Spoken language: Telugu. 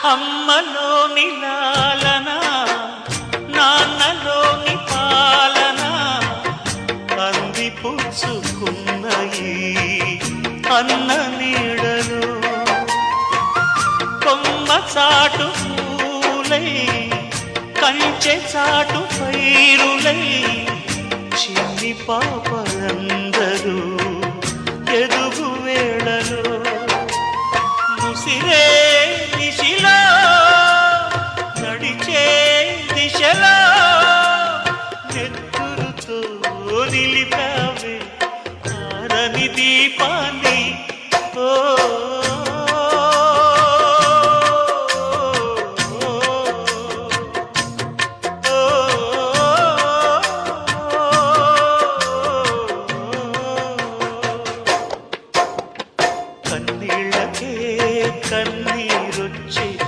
అమ్మలోని లాలన నాన్నలోని పాలన అంది పుచ్చుకున్నయి అన్న నీడలు కొమ్మ చాటు పూలై కంచె చాటు పైరులై చిన్ని పాపలందరూ ఎదుగు వేళలో